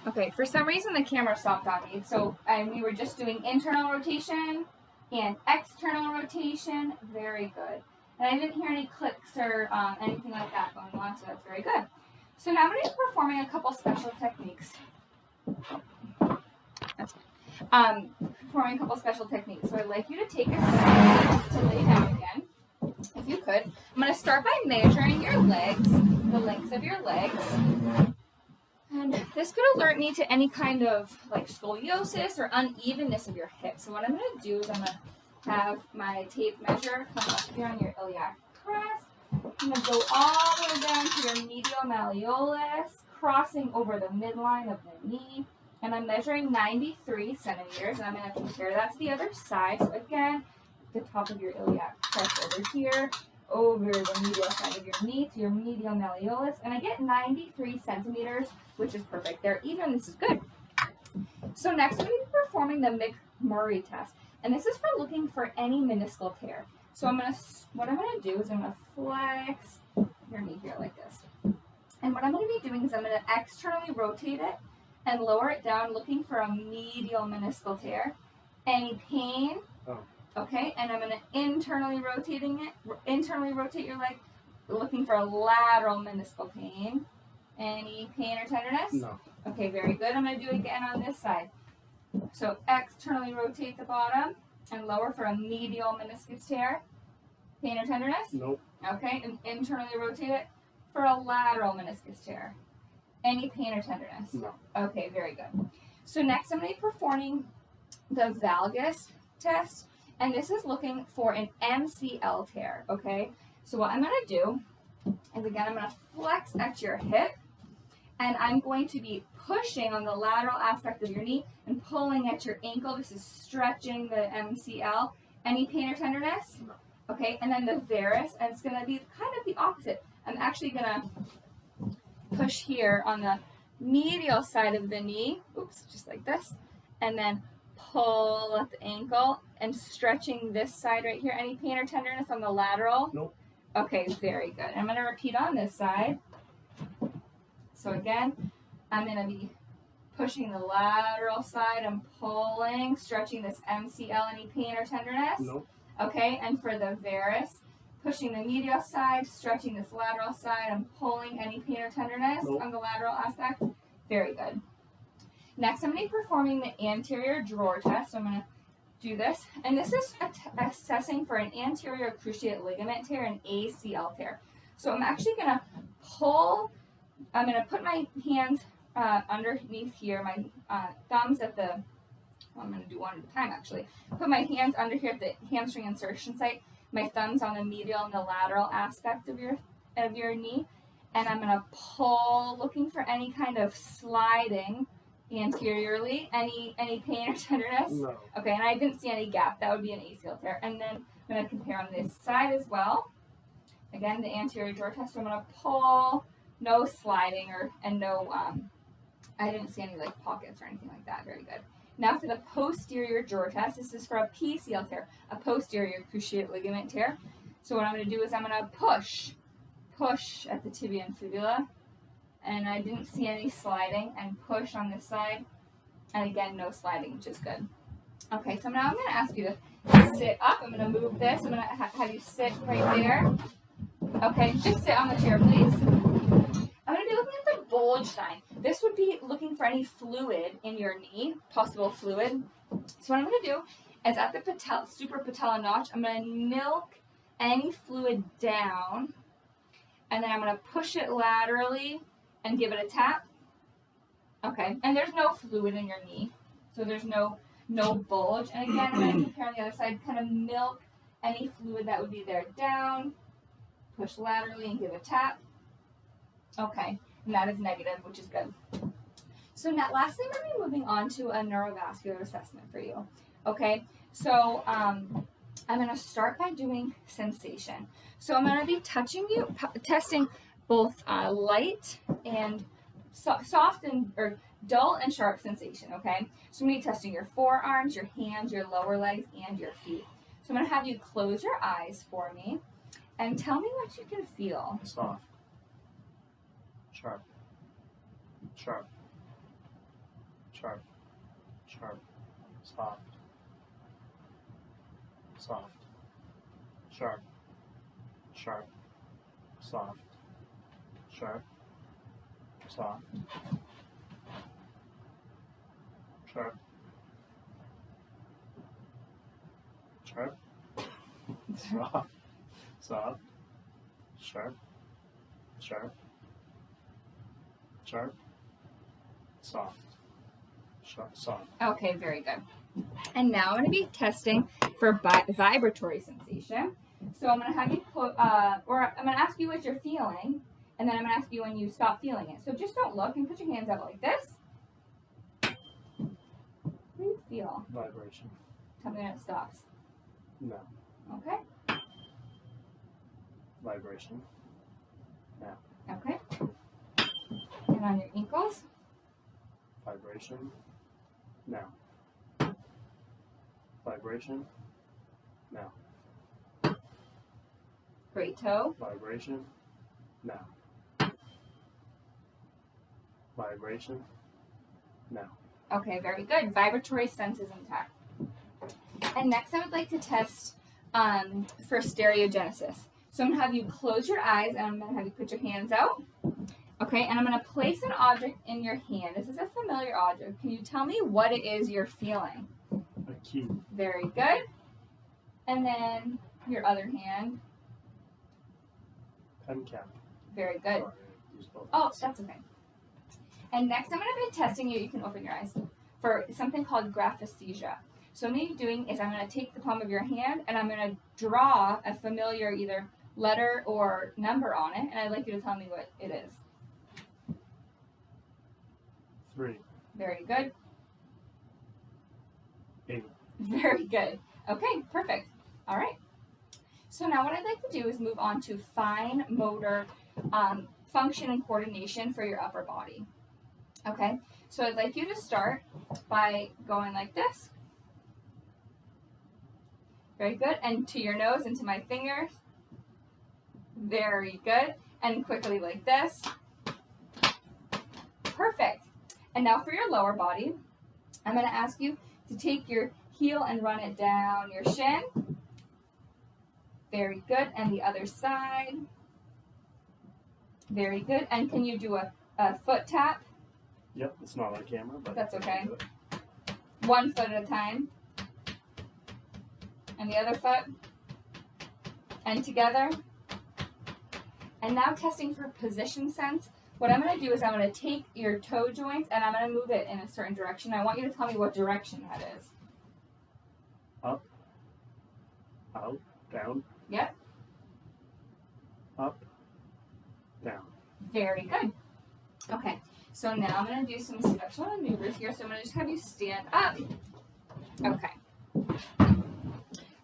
Okay, for some reason the camera stopped on me. So we were just doing internal rotation and external rotation. Very good. And I didn't hear any clicks or anything like that going on, so that's very good. So now I'm going to be performing a couple special techniques. Performing a couple special techniques. So I'd like you to take a second to lay down again, if you could. I'm going to start by measuring your legs, the length of your legs. And this could alert me to any kind of like scoliosis or unevenness of your hips. So what I'm going to do is I'm going to have my tape measure come up here on your iliac crest. I'm going to go all the way down to your medial malleolus, crossing over the midline of the knee. And I'm measuring 93 centimeters. And I'm going to compare that to the other side. So again, the top of your iliac crest over here, over the medial side of your knee to your medial malleolus, and I get 93 centimeters, which is perfect. They're even. This is good. So next, I'm going to be performing the McMurray test, and this is for looking for any meniscal tear. So what I'm going to do is I'm going to flex your knee here like this, and what I'm going to be doing is I'm going to externally rotate it and lower it down, looking for a medial meniscal tear. Any pain? Okay, and I'm going to internally rotate your leg, looking for a lateral meniscal pain. Any pain or tenderness? No. Okay, very good. I'm going to do it again on this side. So externally rotate the bottom and lower for a medial meniscus tear. Pain or tenderness? Nope. Okay, and internally rotate it for a lateral meniscus tear. Any pain or tenderness? No. Okay, very good. So next I'm going to be performing the valgus test. And this is looking for an MCL tear, okay? So what I'm going to do is, again, I'm going to flex at your hip, and I'm going to be pushing on the lateral aspect of your knee and pulling at your ankle. This is stretching the MCL. Any pain or tenderness? No. Okay, and then the varus, and it's going to be kind of the opposite. I'm actually going to push here on the medial side of the knee, just like this, and then pull at the ankle and stretching this side right here. Any pain or tenderness on the lateral? Nope. Okay, very good. I'm going to repeat on this side. So again, I'm going to be pushing the lateral side and pulling, stretching this MCL. Any pain or tenderness? Nope. Okay, and for the varus, pushing the medial side, stretching this lateral side, and pulling. Any pain or tenderness Nope. on the lateral aspect? Very good. Next, I'm going to be performing the anterior drawer test. So I'm going to do this. And this is assessing for an anterior cruciate ligament tear and ACL tear. So I'm actually going to I'm going to put my hands underneath here, my thumbs at the, I'm going to do one at a time actually. Put my hands under here at the hamstring insertion site, my thumbs on the medial and the lateral aspect of your knee. And I'm going to pull, looking for any kind of sliding anteriorly. Any pain or tenderness? No. Okay, and I didn't see any gap. That would be an ACL tear. And then I'm going to compare on this side as well. Again, the anterior drawer test. So I'm going to pull, no sliding and no, I didn't see any like pockets or anything like that. Very good. Now for the posterior drawer test. This is for a PCL tear, a posterior cruciate ligament tear. So what I'm going to do is I'm going to push at the tibia and fibula. And I didn't see any sliding, and push on this side. And again, no sliding, which is good. Okay, so now I'm going to ask you to sit up. I'm going to move this. I'm going to have you sit right there. Okay, just sit on the chair, please. I'm going to be looking at the bulge sign. This would be looking for any fluid in your knee, possible fluid. So what I'm going to do is at the suprapatellar notch, I'm going to milk any fluid down. And then I'm going to push it laterally and give it a tap. Okay, and there's no fluid in your knee, so there's no bulge. And again, I'm going to compare on the other side, kind of milk any fluid that would be there down, push laterally and give a tap. Okay, and that is negative, which is good. So now, lastly, we're going to be moving on to a neurovascular assessment for you. Okay, so I'm going to start by doing sensation. So I'm going to be testing both light and soft or dull and sharp sensation, okay? So I'm going to be testing your forearms, your hands, your lower legs, and your feet. So I'm going to have you close your eyes for me and tell me what you can feel. Soft. Sharp. Sharp. sharp, sharp, soft, soft, sharp, sharp, soft, sharp, soft, sharp, sharp, soft, soft, sharp, sharp, sharp, soft, sharp, soft. Okay, very good. And now I'm going to be testing for vibratory sensation. So I'm going to have you or I'm going to ask you what you're feeling, and then I'm going to ask you when you stop feeling it. So just don't look and put your hands out like this. What do you feel? Vibration. Tell me when it stops. No. Okay. Vibration. Now. Okay. And on your ankles. Vibration. Now. Vibration. Now. Great toe. Vibration. Now. Vibration. Now. Okay, very good. Vibratory sense is intact. And next I would like to test for stereogenesis. So I'm going to have you close your eyes and I'm going to have you put your hands out. Okay, and I'm going to place an object in your hand. This is a familiar object. Can you tell me what it is you're feeling? A key. Very good. And then your other hand. Pen cap. Very good. Sorry, I used both Oh, hands. that's okay. And next I'm going to be testing you. You can open your eyes. For something called graphesthesia. So what I'm doing is I'm going to take the palm of your hand and I'm going to draw a familiar either letter or number on it. And I'd like you to tell me what it is. 3. Very good. 8. Very good. Okay, perfect. All right. So now what I'd like to do is move on to fine motor function and coordination for your upper body. Okay, so I'd like you to start by going like this. Very good. And to your nose and to my fingers. Very good. And quickly like this. Perfect. And now for your lower body, I'm going to ask you to take your heel and run it down your shin. Very good. And the other side. Very good. And can you do a foot tap? Yep, it's not on camera, but That's I can okay. do it. 1 foot at a time. And the other foot. And together. And now testing for position sense. What I'm going to do is I'm going to take your toe joints and I'm going to move it in a certain direction. I want you to tell me what direction that is. Up, out, down, Yep. up, down. Very good. Okay. So now I'm going to do some special maneuvers here. So I'm going to just have you stand up. Okay.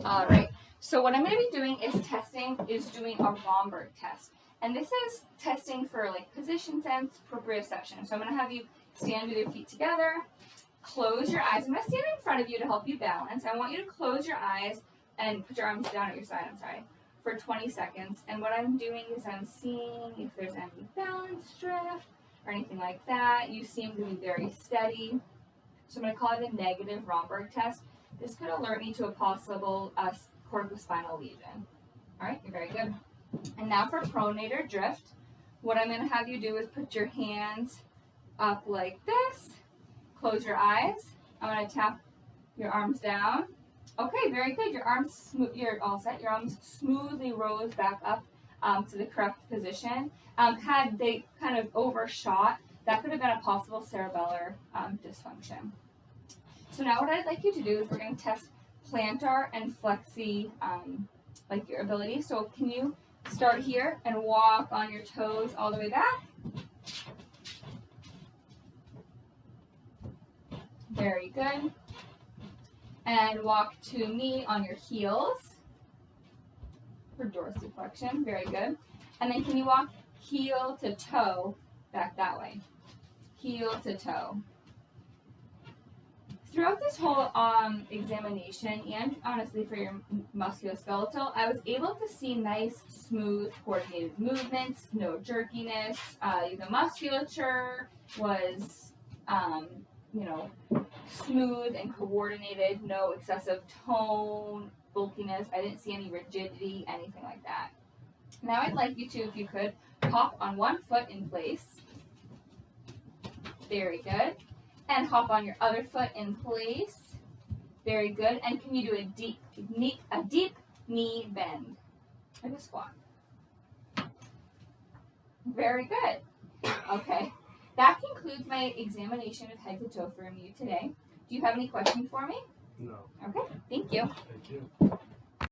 All right. So what I'm going to be doing is doing a Romberg test. And this is testing for like position sense, proprioception. So I'm going to have you stand with your feet together, close your eyes. I'm going to stand in front of you to help you balance. I want you to close your eyes and put your arms down at your side, for 20 seconds. And what I'm doing is I'm seeing if there's any balance drift or anything like that. You seem to be very steady. So I'm going to call it a negative Romberg test. This could alert me to a possible corticospinal lesion. All right, you're very good. And now for pronator drift, what I'm going to have you do is put your hands up like this. Close your eyes. I'm going to tap your arms down. Okay, very good. Your arms you're all set. Your arms smoothly rose back up to the correct position. Had they kind of overshot, that could have been a possible cerebellar dysfunction. So now what I'd like you to do is we're going to test plantar and flexi, like your ability. So can you start here and walk on your toes all the way back? Very good. And walk to knee on your heels for dorsiflexion. Very good. And then can you walk heel to toe back that way? Heel to toe. Throughout this whole examination, and honestly for your musculoskeletal, I was able to see nice, smooth, coordinated movements, no jerkiness. The musculature was smooth and coordinated, no excessive tone, bulkiness. I didn't see any rigidity, anything like that. Now I'd like you to, if you could, hop on one foot in place. Very good. And hop on your other foot in place. Very good. And can you do a deep knee bend? Like a squat. Very good. Okay. That concludes my examination of head to toe from you today. Do you have any questions for me? No. Okay. Thank you. Thank you.